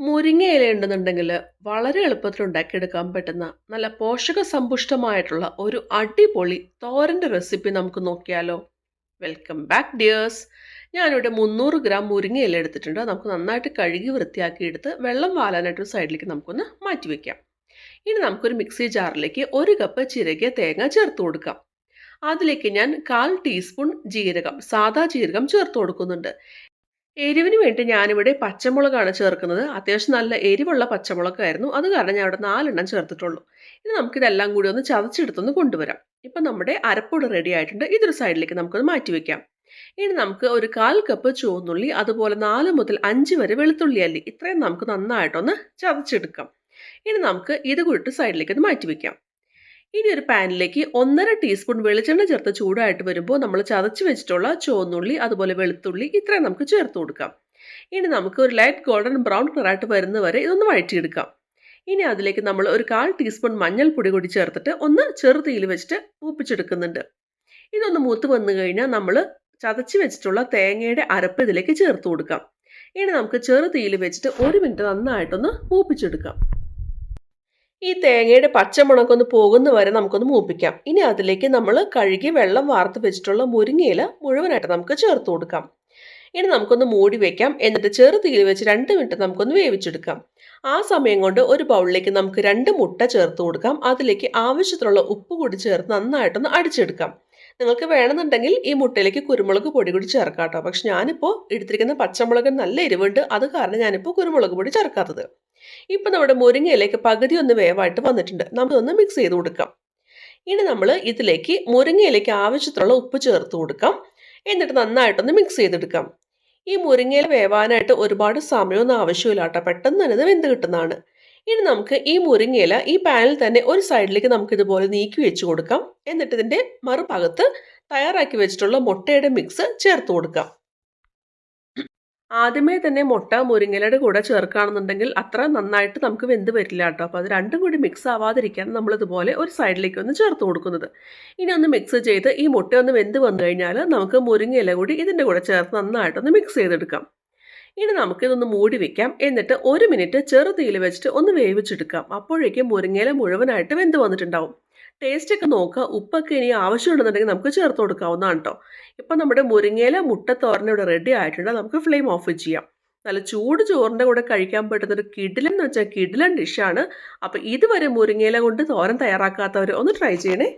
മുരിങ്ങയില ഉണ്ടെന്നുണ്ടെങ്കിൽ വളരെ എളുപ്പത്തിൽ ഉണ്ടാക്കിയെടുക്കാൻ പറ്റുന്ന നല്ല പോഷക സമ്പുഷ്ടമായിട്ടുള്ള ഒരു അടിപൊളി തോരൻ്റെ റെസിപ്പി നമുക്ക് നോക്കിയാലോ. Welcome back dears. ഞാനിവിടെ 300 ഗ്രാം മുരിങ്ങയില എടുത്തിട്ടുണ്ട്. നമുക്ക് നന്നായിട്ട് കഴുകി വൃത്തിയാക്കി എടുത്ത് വെള്ളം വാലാനായിട്ടൊരു സൈഡിലേക്ക് നമുക്കൊന്ന് മാറ്റി വെക്കാം. ഇനി നമുക്കൊരു മിക്സി ജാറിലേക്ക് 1 കപ്പ് ചിരകിയ തേങ്ങ ചേർത്ത് കൊടുക്കാം. അതിലേക്ക് ഞാൻ 1/4 ടീസ്പൂൺ ജീരകം, സാദാ ജീരകം ചേർത്ത് കൊടുക്കുന്നുണ്ട്. എരിവിന് വേണ്ടി ഞാനിവിടെ പച്ചമുളകാണ് ചേർക്കുന്നത്. അത്യാവശ്യം നല്ല എരിവുള്ള പച്ചമുളകായിരുന്നു. അത് കാരണം ഞാൻ ഇവിടെ 4 എണ്ണം ചേർത്തിട്ടുള്ളൂ. ഇനി നമുക്കിതെല്ലാം കൂടി ഒന്ന് ചതച്ചെടുത്തൊന്ന് കൊണ്ടുവരാം. ഇപ്പം നമ്മുടെ അരപ്പൊടി റെഡി ആയിട്ടുണ്ട്. ഇതൊരു സൈഡിലേക്ക് നമുക്കൊന്ന് മാറ്റി വെക്കാം. ഇനി നമുക്ക് ഒരു 1/4 കപ്പ് ചുവന്നുള്ളി, അതുപോലെ 4 മുതൽ 5 വരെ വെളുത്തുള്ളി അല്ലി, ഇത്രയും നമുക്ക് നന്നായിട്ടൊന്ന് ചതച്ചെടുക്കാം. ഇനി നമുക്ക് ഇത് കൂടി സൈഡിലേക്ക് ഒന്ന് മാറ്റി വെക്കാം. ഇനി ഒരു പാനിലേക്ക് 1.5 ടീസ്പൂൺ വെളിച്ചെണ്ണ ചേർത്ത് ചൂടായിട്ട് വരുമ്പോൾ നമ്മൾ ചതച്ച് വെച്ചിട്ടുള്ള ചുവന്നുള്ളി, അതുപോലെ വെളുത്തുള്ളി, ഇത്രയും നമുക്ക് ചേർത്ത് കൊടുക്കാം. ഇനി നമുക്ക് ഒരു ലൈറ്റ് ഗോൾഡൻ ബ്രൗൺ കളറായിട്ട് വരുന്നത് വരെ ഇതൊന്ന് വഴറ്റിയെടുക്കാം. ഇനി അതിലേക്ക് നമ്മൾ ഒരു 1/4 ടീസ്പൂൺ മഞ്ഞൾപ്പൊടി കൂടി ചേർത്തിട്ട് ഒന്ന് ചെറുതീയിൽ വെച്ചിട്ട് മൂപ്പിച്ചെടുക്കുന്നുണ്ട്. ഇതൊന്ന് മൂത്ത് വന്നു കഴിഞ്ഞാൽ നമ്മൾ ചതച്ച് വെച്ചിട്ടുള്ള തേങ്ങയുടെ അരപ്പ് ഇതിലേക്ക് ചേർത്ത് കൊടുക്കാം. ഇനി നമുക്ക് ചെറുതീയിൽ വെച്ചിട്ട് 1 മിനിറ്റ് നന്നായിട്ടൊന്ന് മൂപ്പിച്ചെടുക്കാം. ഈ തേങ്ങയുടെ പച്ചമുളകൊന്ന് പോകുന്ന വരെ നമുക്കൊന്ന് മൂപ്പിക്കാം. ഇനി അതിലേക്ക് നമ്മൾ കഴുകി വെള്ളം വാർത്ത് വെച്ചിട്ടുള്ള മുരിങ്ങയില മുഴുവനായിട്ട് നമുക്ക് ചേർത്ത് കൊടുക്കാം. ഇനി നമുക്കൊന്ന് മൂടി വെക്കാം. എന്നിട്ട് ചെറുതീയിൽ വെച്ച് 2 മിനിറ്റ് നമുക്കൊന്ന് വേവിച്ചെടുക്കാം. ആ സമയം കൊണ്ട് ഒരു ബൗളിലേക്ക് നമുക്ക് 2 മുട്ട ചേർത്ത് കൊടുക്കാം. അതിലേക്ക് ആവശ്യത്തിനുള്ള ഉപ്പ് കൂടി ചേർത്ത് നന്നായിട്ടൊന്ന് അടിച്ചെടുക്കാം. നിങ്ങൾക്ക് വേണമെന്നുണ്ടെങ്കിൽ ഈ മുട്ടയിലേക്ക് കുരുമുളക് പൊടി കൂടി ചേർക്കാം കേട്ടോ. പക്ഷെ ഞാനിപ്പോൾ എടുത്തിരിക്കുന്ന പച്ചമുളക് നല്ല എരിവുണ്ട്, അത് കാരണം ഞാനിപ്പോൾ കുരുമുളക് പൊടി ചേർക്കാത്തത്. ഇപ്പം നമ്മുടെ മുരിങ്ങയിലേക്ക് പകുതി ഒന്ന് വേവായിട്ട് വന്നിട്ടുണ്ട്. നമുക്കൊന്ന് മിക്സ് ചെയ്ത് കൊടുക്കാം. ഇനി നമ്മൾ ഇതിലേക്ക് മുരിങ്ങയിലേക്ക് ആവശ്യത്തിനുള്ള ഉപ്പ് ചേർത്ത് കൊടുക്കാം. എന്നിട്ട് നന്നായിട്ടൊന്ന് മിക്സ് ചെയ്തെടുക്കാം. ഈ മുരിങ്ങയില വേവാനായിട്ട് ഒരുപാട് സമയമൊന്നും ആവശ്യമില്ല കേട്ടോ. പെട്ടെന്ന് തന്നെ ഇത് വെന്ത് കിട്ടുന്നതാണ്. ഇനി നമുക്ക് ഈ മുരിങ്ങയില ഈ പാനിൽ തന്നെ ഒരു സൈഡിലേക്ക് നമുക്ക് ഇതുപോലെ നീക്കി വെച്ച് കൊടുക്കാം. എന്നിട്ട് ഇതിൻ്റെ മറുഭാഗത്ത് തയ്യാറാക്കി വെച്ചിട്ടുള്ള മുട്ടയുടെ മിക്സ് ചേർത്ത് കൊടുക്കാം. ആദ്യമേ തന്നെ മുട്ട മുരിങ്ങയിലയുടെ കൂടെ ചേർക്കുകയാണെന്നുണ്ടെങ്കിൽ അത്ര നന്നായിട്ട് നമുക്ക് വെന്ത് വരില്ല കേട്ടോ. അപ്പോൾ അത് രണ്ടും കൂടി മിക്സ് ആവാതിരിക്കാൻ നമ്മളിതുപോലെ ഒരു സൈഡിലേക്ക് ഒന്ന് ചേർത്ത് കൊടുക്കുന്നത്. ഇനി ഒന്ന് മിക്സ് ചെയ്ത് ഈ മുട്ട ഒന്ന് വെന്ത് വന്നു കഴിഞ്ഞാൽ നമുക്ക് മുരിങ്ങയില കൂടി ഇതിൻ്റെ കൂടെ ചേർത്ത് നന്നായിട്ടൊന്ന് മിക്സ് ചെയ്തെടുക്കാം. ഇനി നമുക്കിതൊന്ന് മൂടി വെക്കാം. എന്നിട്ട് 1 മിനിറ്റ് ചെറുതീയിൽ വെച്ചിട്ട് ഒന്ന് വേവിച്ചെടുക്കാം. അപ്പോഴേക്കും മുരിങ്ങയില മുഴുവനായിട്ട് വെന്ത് വന്നിട്ടുണ്ടാവും. ടേസ്റ്റൊക്കെ നോക്കുക. ഉപ്പൊക്കെ ഇനി ആവശ്യമുണ്ടെന്നുണ്ടെങ്കിൽ നമുക്ക് ചേർത്ത് കൊടുക്കാവുന്നതാണ് കേട്ടോ. ഇപ്പം നമ്മുടെ മുരിങ്ങയില മുട്ടത്തോരൻ ഇവിടെ റെഡി ആയിട്ടുണ്ട്. നമുക്ക് ഫ്ലെയിം ഓഫ് ചെയ്യാം. നല്ല ചൂട് ചോറിൻ്റെ കൂടെ കഴിക്കാൻ പറ്റുന്നൊരു കിടിലൻ എന്ന് വെച്ചാൽ കിടിലൻ ഡിഷാണ്. അപ്പോൾ ഇതുവരെ മുരിങ്ങയില കൊണ്ട് തോരൻ തയ്യാറാക്കാത്തവർ ഒന്ന് ട്രൈ ചെയ്യണേ.